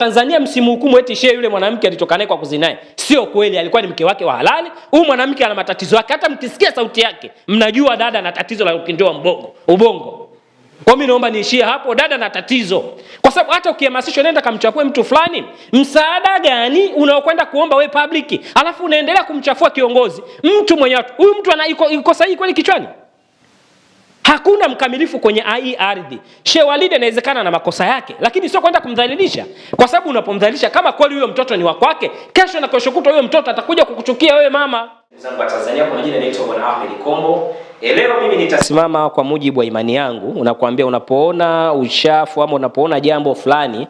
Tanzania msimhukumu eti shehe yule mwanamke alitoka naye kwa kuzinai. Sio kweli, alikuwa ni mke wake wa halali. Huyu mwanamke ana matatizo yake, hata mkisikia sauti yake mnajua dada ana tatizo la ukindoa ubongo. Kwa mimi naomba niishie hapo, dada na tatizo. Kwa sababu hata ukihamasishwa nenda kamchafue mtu fulani, msaada gani unaokwenda kuomba we public, alafu unaendelea kumchafua kiongozi? Mtu mwenye watu, huyu mtu yuko sahihi kweli kichwani? Hakuna mkamilifu kwenye hii ardhi. Sheikh Walid inawezekana na makosa yake, lakini sio kwenda kumdhalilisha. Kwa sababu unapomdhalilisha, kama kweli huyo mtoto ni wa kwake, kesho na kesho kutwa huyo mtoto atakuja kukuchukia wewe mama. Zangu wa Tanzania, kwa jina naitwa Bwana Ahmed Kombo. Leo mimi nitasimama kwa mujibu wa imani yangu. Unakuambia unapoona uchafu ama unapoona jambo fulani,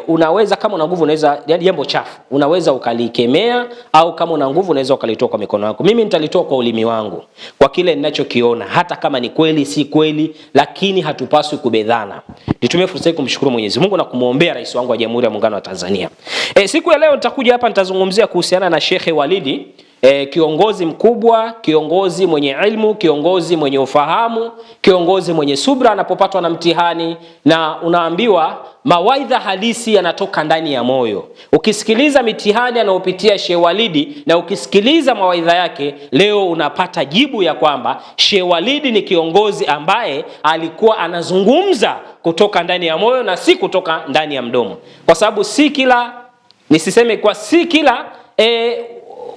unaweza kama una nguvu unaweza, jambo chafu unaweza ukalikemea, au kama una nguvu unaweza ukalitoa kwa mikono yako. Mimi nitalitoa kwa ulimi wangu, kwa kile ninachokiona, hata kama ni kweli si kweli, lakini hatupaswi kubedhana. Nitumie fursa hii kumshukuru Mwenyezi Mungu na kumuombea rais wangu wa Jamhuri ya Muungano wa Tanzania. Siku ya leo nitakuja hapa nitazungumzia kuhusiana na Sheikh Walid. Kiongozi mkubwa, kiongozi mwenye ilmu, kiongozi mwenye ufahamu, kiongozi mwenye subra anapopatwa na mtihani, na unaambiwa mawaidha halisi yanatoka ndani ya moyo. Ukisikiliza mitihani anayopitia Sheikh Walid na ukisikiliza mawaidha yake, leo unapata jibu ya kwamba Sheikh Walid ni kiongozi ambaye alikuwa anazungumza kutoka ndani ya moyo na si kutoka ndani ya mdomo. Kwa sababu si kila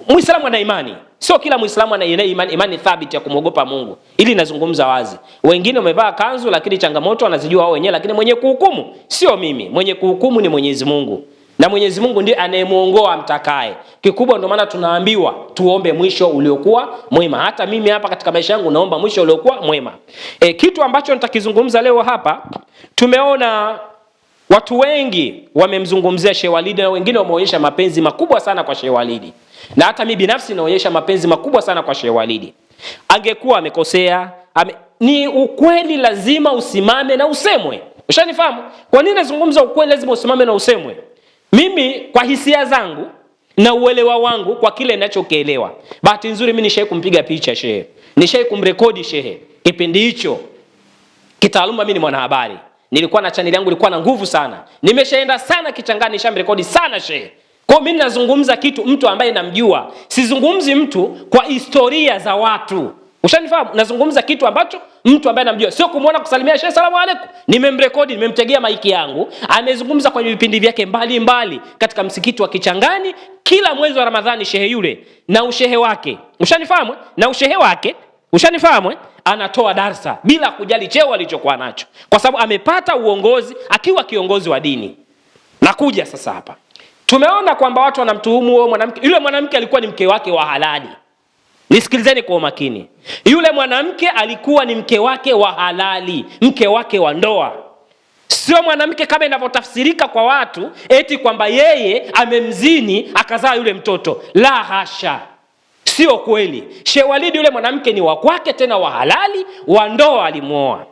Muislamu ana imani. Sio kila Muislamu ana imani thabiti ya kumwogopa Mungu. Ili nazungumza wazi. Wengine wamevaa kanzu lakini changamoto wanazijua wao wenyewe, lakini mwenye kuhukumu sio mimi. Mwenye kuhukumu ni Mwenyezi Mungu. Na Mwenyezi Mungu ndiye anayemuongoa mtakaye. Kikubwa ndio maana tunaambiwa tuombe mwisho uliokuwa mwema. Hata mimi hapa katika maisha yangu naomba mwisho uliokuwa mwema. Kitu ambacho nitakizungumza leo hapa, tumeona watu wengi wamemzungumzia Sheikh Walid na wengine wameonyesha mapenzi makubwa sana kwa Sheikh Walid. Na hata mimi binafsi naonyesha mapenzi makubwa sana kwa Sheikh Walid. Angekuwa amekosea, ni ukweli lazima usimame na usemwe. Ushanifahamu? Kwa nini nazungumza ukweli lazima usimame na usemwe? Mimi kwa hisia zangu na uelewa wangu kwa kile ninachokielewa. Bahati nzuri mimi nishawahi kumpiga picha Sheikh. Nishawahi kumrekodi Sheikh. Kipindi hicho kitaaluma mimi ni mwanahabari. Nilikuwa na channel yangu ilikuwa na nguvu sana. Nimeshaenda sana kichangani, nishamrekodi sana Sheikh. Kwa mimi nazungumza kitu mtu ambaye namjua. Sizungumzi mtu kwa historia za watu. Ushanifahamu? Nazungumza kitu ambacho mtu ambaye namjua. Sio kumuona kusalimia Sheikh salamu alaykum. Nimemrekodi, nimemtegea maiki yangu. Amezungumza kwenye vipindi vyake mbali katika msikiti wa Kichangani kila mwezi wa Ramadhani Sheikh yule na ushehe wake. Ushanifahamu? Na ushehe wake, ushanifahamu? Anatoa darsa bila kujali cheo alichokuwa nacho. Kwa sababu amepata uongozi akiwa kiongozi wa dini. Nakuja sasa hapa. Tumeona kwamba watu wanamtuhumu huyo mwanamke. Yule mwanamke alikuwa ni mke wake wa halali. Nisikilizeni kwa makini. Yule mwanamke alikuwa ni mke wake wa halali, mke wake wa ndoa. Sio mwanamke kama inavyotafsirika kwa watu eti kwamba yeye amemzini akazaa yule mtoto. La hasha. Sio kweli. Sheikh Walid yule mwanamke ni wa kwake, tena wa halali, wa ndoa alimuoa.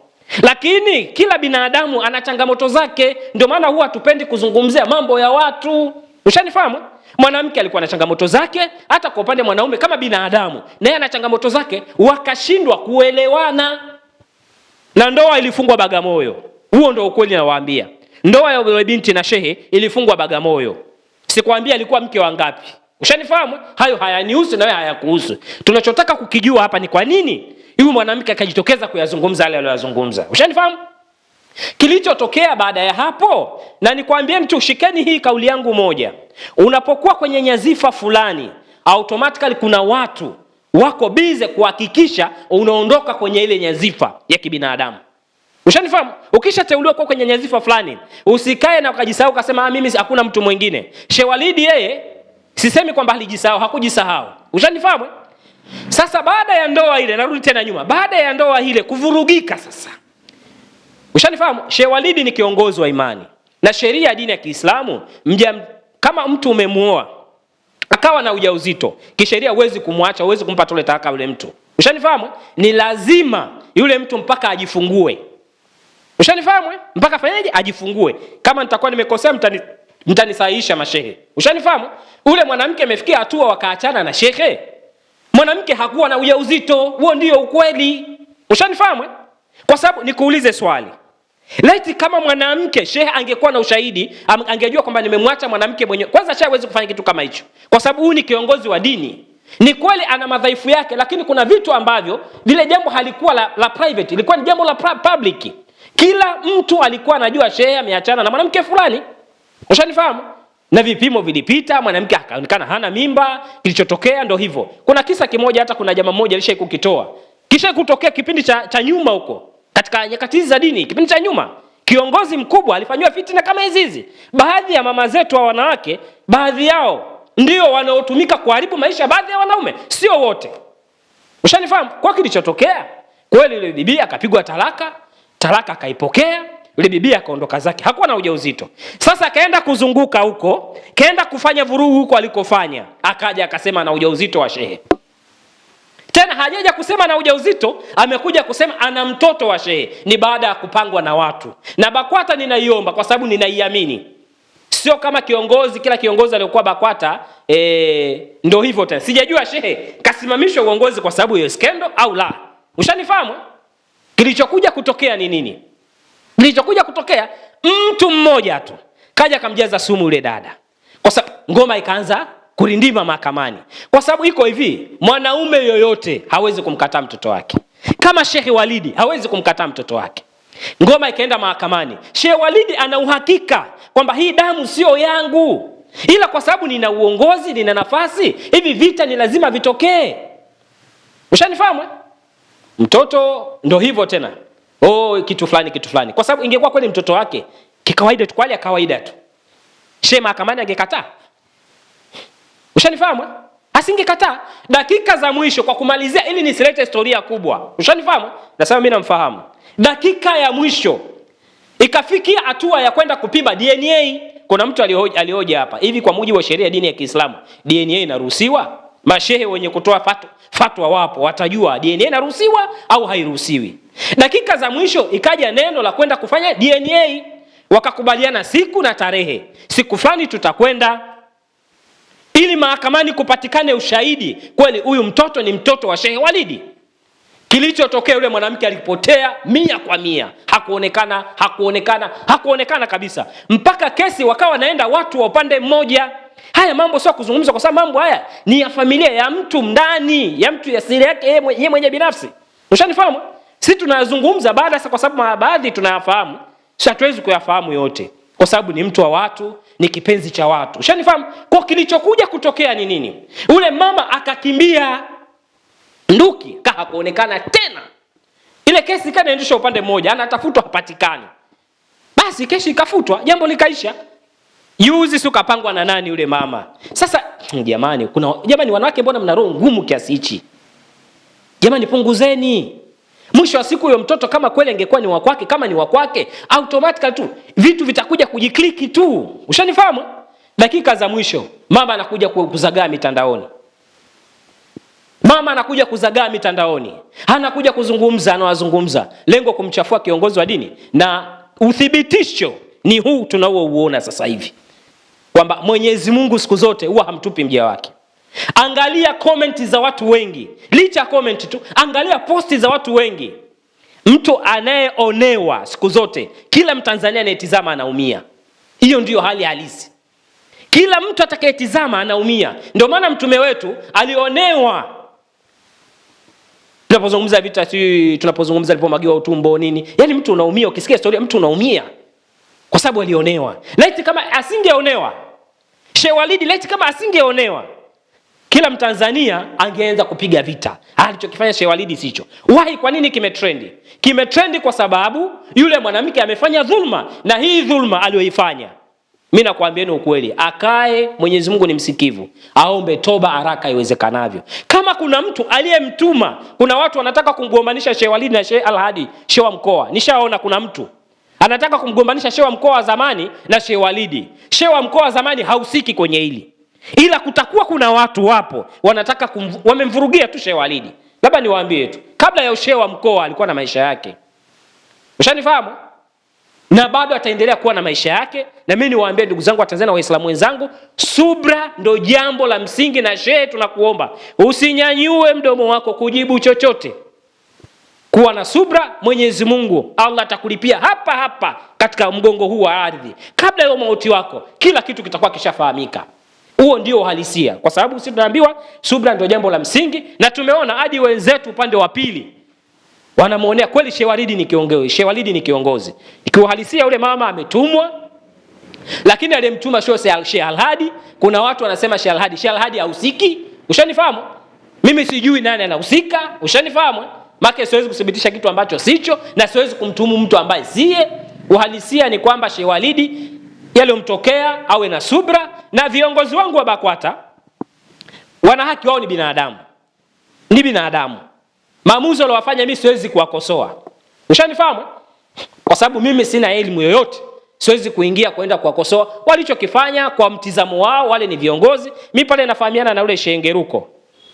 Lakini kila binadamu ana changamoto zake, ndio maana huwa hatupendi kuzungumzia mambo ya watu. Ushanifahamu? Mwanamke alikuwa na changamoto zake, hata kwa upande mwanaume kama binadamu, naye ana changamoto zake, wakashindwa kuelewana. Na ndoa ilifungwa Bagamoyo. Huo ndio ukweli nawaambia. Ndoa ya yule binti na shehe ilifungwa Bagamoyo. Sikwambia alikuwa mke wa ngapi. Ushanifahamu? Hayo hayanihusu na wewe hayakuhusu. Tunachotaka kukijua hapa ni kwa nini huyu mwanamke akajitokeza kuyazungumza yale aliyozungumza. Ushanifahamu? Kilichotokea baada ya hapo, na nikwambie mtu shikeni hii kauli yangu moja. Unapokuwa kwenye nyazifa fulani, automatically kuna watu wako bize kuhakikisha unaondoka kwenye ile nyazifa ya kibinadamu. Ushanifahamu? Ukishateuliwa kwa kwenye nyazifa fulani, usikae na ukajisahau ukasema mimi hakuna mtu mwingine. Sheikh Walid yeye sisemi kwamba alijisahau, hakujisahau. Ushanifahamu? Sasa baada ya ndoa ile, narudi tena nyuma. Baada ya ndoa ile kuvurugika sasa. Ushanifahamu? Sheikh Walid ni kiongozi wa imani. Na sheria ya dini ya Kiislamu, kama mtu umemuoa akawa na ujauzito, kisheria huwezi kumwacha, huwezi kumpa tole talaka yule mtu. Ushanifahamu? Ni lazima yule mtu mpaka ajifungue. Ushanifahamu? Mpaka fanyaje? Ajifungue. Kama nitakuwa nimekosea mtanisahihisha mashehe. Ushanifahamu? Ule mwanamke amefikia hatua wakaachana na shehe. Mwanamke hakuwa na ujauzito, huo ndio ukweli. Ushanifahamu? Kwa sababu nikuulize swali. Laiti kama mwanamke shehe angekuwa na ushahidi, angejua kwamba nimemwacha mwanamke mwenyewe. Kwanza shehe hawezi kufanya kitu kama hicho, kwa sababu huyu ni kiongozi wa dini. Ni kweli ana madhaifu yake, lakini kuna vitu ambavyo vile jambo halikuwa la private, ilikuwa ni jambo la public. Kila mtu alikuwa anajua shehe ameachana na mwanamke fulani. Ushanifahamu? Na vipimo vilipita, mwanamke akaonekana hana mimba, kilichotokea ndo hivyo. Kuna kisa kimoja, hata kuna jamaa mmoja alishawahi kukitoa. Kisha kutokea kipindi cha nyuma huko, katika nyakati za dini, kipindi cha nyuma, kiongozi mkubwa alifanywa fitina kama hizi. Baadhi ya mama zetu wa wanawake, baadhi yao ndio wanaotumika kuharibu maisha baadhi ya wanaume, sio wote. Ushanifahamu? Kwa kilichotokea, kweli yule bibi akapigwa talaka akaipokea, yule bibi akaondoka zake, hakuwa na ujauzito. Sasa akaenda kuzunguka huko, kaenda kufanya vurugu huko alikofanya, akaja akasema ana ujauzito wa shehe. Tena hajaja kusema na ujauzito, amekuja kusema ana mtoto wa shehe. Ni baada ya kupangwa na watu. Na BAKWATA ninaiomba kwa sababu ninaiamini. Sio kama kiongozi, kila kiongozi aliyokuwa BAKWATA ndio hivyo tena. Sijajua shehe kasimamishwa uongozi kwa sababu ya skendo au la. Ushanifahamu? Kilichokuja kutokea ni nini? Kilichokuja kutokea, mtu mmoja tu kaja kamjaza sumu yule dada. Kwa sababu ngoma ikaanza kurindima mahakamani. Kwa sababu iko hivi, mwanaume yoyote hawezi kumkataa mtoto wake. Kama Sheikh Walidi hawezi kumkataa mtoto wake. Ngoma ikaenda mahakamani. Sheikh Walidi ana uhakika kwamba hii damu sio yangu, ila kwa sababu nina uongozi, nina nafasi, hivi vita ni lazima vitokee. Ushanifahamu? Mtoto ndo hivyo tena. Kitu fulani. Kwa sababu ingekuwa kweli mtoto wake, kikawaida tu, kwali ya kawaida tu, Sheikh mahakamani angekataa. Ushanifahamu? Asingekataa. Dakika za mwisho, kwa kumalizia ili nisilete historia kubwa. Ushanifahamu? Nasema mimi namfahamu. Dakika ya mwisho ikafikia hatua ya kwenda kupima DNA. Kuna mtu alioja hapa, hivi kwa mujibu wa sheria ya dini ya Kiislamu DNA inaruhusiwa? Mashehe wenye kutoa fatwa wapo, watajua DNA inaruhusiwa au hairuhusiwi. Dakika za mwisho ikaja neno la kwenda kufanya DNA. Wakakubaliana siku na tarehe. Siku fulani tutakwenda, ili mahakamani kupatikane ushahidi kweli huyu mtoto ni mtoto wa Sheikh Walidi. Kilichotokea, yule mwanamke alipotea 100%. Hakuonekana kabisa. Mpaka kesi wakawa naenda watu wa upande mmoja. Haya mambo sio kuzungumza, kwa sababu mambo haya ni ya familia, ya mtu ndani, ya mtu ya siri yake yeye mwenyewe binafsi. Ushanifahamu? Sisi tunazungumza kwa sababu baadhi tunayafahamu, sisi hatuwezi kuyafahamu yote. Kwa sababu ni mtu wa watu, ni kipenzi cha watu. Ushanifahamu? Kwa kilichokuja kutokea ni nini? Ule mama akakimbia nduki, hakuonekana tena. Ile kesi ikaendeshwa upande mmoja, anatafutwa hapatikani. Basi kesi ikafutwa, jambo likaisha. Yuzi sio kapangwa na nani yule mama. Sasa jamani, wanawake mbona mna roho ngumu kiasi hichi? Jamani, punguzeni. Mwisho wa siku huyo mtoto kama kweli angekuwa ni wa kwake, kama ni wa kwake, automatically tu vitu vitakuja kujikliki tu. Ushanifahamu? Dakika za mwisho mama anakuja kuzagaa mitandaoni. Anakuja kuzungumza, lengo kumchafua kiongozi wa dini. Na uthibitisho ni huu tunaouona sasa hivi, kwamba Mwenyezi Mungu siku zote huwa hamtupi mja wake. Angalia komenti za watu wengi. Licha komenti tu, angalia posti za watu wengi. Mtu anayeonewa siku zote, kila Mtanzania anayetizama anaumia. Hiyo ndiyo hali halisi. Kila mtu atakayetizama anaumia. Ndio maana mtume wetu alionewa. Tunapozungumza vita, tunapozungumza alipomagiwa utumbo nini, yani mtu unaumia. Ukisikia historia mtu unaumia kwa sababu alionewa. Laiti kama asingeonewa Sheikh Walidi, laiti kama asingeonewa, kila Mtanzania angeanza kupiga vita. Alichokifanya Sheikh Walidi sicho. Kwa nini kimetrendi? Kimetrendi kwa sababu yule mwanamke amefanya dhulma, na hii dhulma aliyoifanya, mimi nakwambieni ukweli, akae, Mwenyezi Mungu ni msikivu, aombe toba haraka iwezekanavyo. Kama kuna mtu aliyemtuma, kuna watu wanataka kumgombanisha Sheikh Walidi na Sheikh Al-Hadi, Sheikh wa mkoa. Nishaona kuna mtu anataka kumgombanisha Sheikh wa mkoa wa zamani na Sheikh Walidi. Sheikh wa mkoa wa zamani hausiki kwenye hili, ila kutakuwa kuna watu wapo wanataka wamemvurugia tu Sheikh Walidi. Labda niwaambie tu, kabla ya Sheikh wa mkoa alikuwa na maisha yake. Ushanifahamu? Na bado ataendelea kuwa na maisha yake. Na mimi niwaambie ndugu zangu wa Tanzania na Waislamu wenzangu, subra ndo jambo la msingi. Na Sheikh, tunakuomba usinyanyue mdomo wako kujibu chochote. Kuwa na subra, Mwenyezi Mungu Allah atakulipia hapa hapa katika mgongo huu wa ardhi. Kabla ya mauti wako kila kitu kitakuwa kishafahamika. Huo ndio uhalisia, kwa sababu sisi tunaambiwa subra ndio jambo la msingi, na tumeona hadi wenzetu upande wa pili wanamuonea kweli Sheikh Walid ni kiongozi. Sheikh Walid ni kiongozi. Ikiuhalisia yule mama ametumwa, lakini aliyemtuma sio Sheikh Al-Hadi. Kuna watu wanasema Sheikh Al-Hadi hahusiki. Ushanifahamu? Mimi sijui nani anahusika. Ushanifahamu? Maka siwezi kudhibitisha kitu ambacho sicho, na siwezi kumtumu mtu ambaye siye. Uhalisia ni kwamba Sheikh Walid yaliyomtokea awe na subra, na viongozi wangu wa BAKWATA wana haki, wao ni binadamu. Ni binadamu. Maamuzi waliyofanya mimi siwezi kuwakosoa. Ushanifahamu? Kwa sababu mimi sina elimu yoyote. Siwezi kuingia kwenda kuwakosoa walichokifanya kwa mtizamo wao, wale ni viongozi. Mimi pale nafahamiana na ule Shengeruko.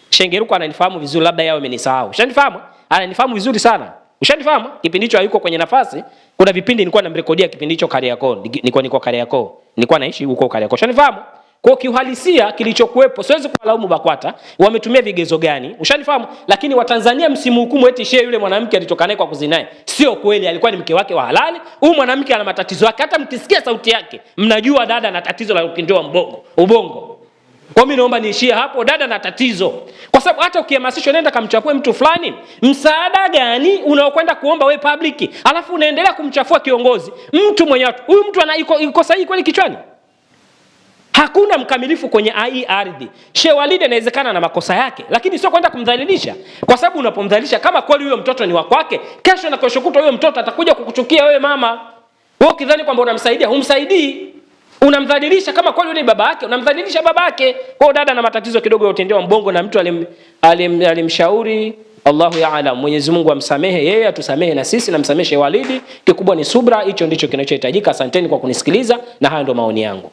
Shengeruko ananifahamu vizuri, labda yao amenisahau. Ushanifahamu? Ananifahamu vizuri sana. Ushanifahamu? Kipindi hicho hayuko kwenye nafasi. Kuna vipindi nilikuwa namrekodia kipindi hicho Kariakoo. Niko Kariakoo. Nilikuwa naishi huko Kariakoo. Ushanifahamu? Kwa kiuhalisia kilichokuepo siwezi kulaumu BAKWATA wametumia vigezo gani. Ushanifahamu? Lakini Watanzania msimhukumu eti Sheikh yule mwanamke alitoka naye kwa kuzinaye. Sio kweli, alikuwa ni mke wake wa halali. Huyu mwanamke ana matatizo yake. Hata mkisikia sauti yake mnajua dada ana tatizo la ukindoa ubongo. Kwa mimi naomba niishie hapo, dada na tatizo. Kwa sababu hata ukihamasishwa nenda kamchafue mtu fulani, msaada gani unaokwenda kuomba wewe public? Alafu unaendelea kumchafua kiongozi. Mtu mwenye watu. Huyu mtu yuko sahihi kweli kichwani? Hakuna mkamilifu kwenye hii ardhi. Sheikh Walid inawezekana na makosa yake, lakini sio kwenda kumdhalilisha. Kwa sababu unapomdhalilisha, kama kweli huyo mtoto ni wa kwake, kesho na kesho kutwa huyo mtoto atakuja kukuchukia wewe mama. Wewe ukidhani kwamba unamsaidia, humsaidii. Unamdhalilisha. Kama kweli yule baba yake, unamdhalilisha baba yake. Kwa dada na matatizo kidogo ya utendewa mbongo na mtu alimshauri. Allahu ya'lam. Mwenyezi Mungu amsamehe yeye, atusamehe na sisi, na msamehe Sheikh Walid. Kikubwa ni subra, hicho ndicho kinachohitajika. Asanteni kwa kunisikiliza, na haya ndio maoni yangu.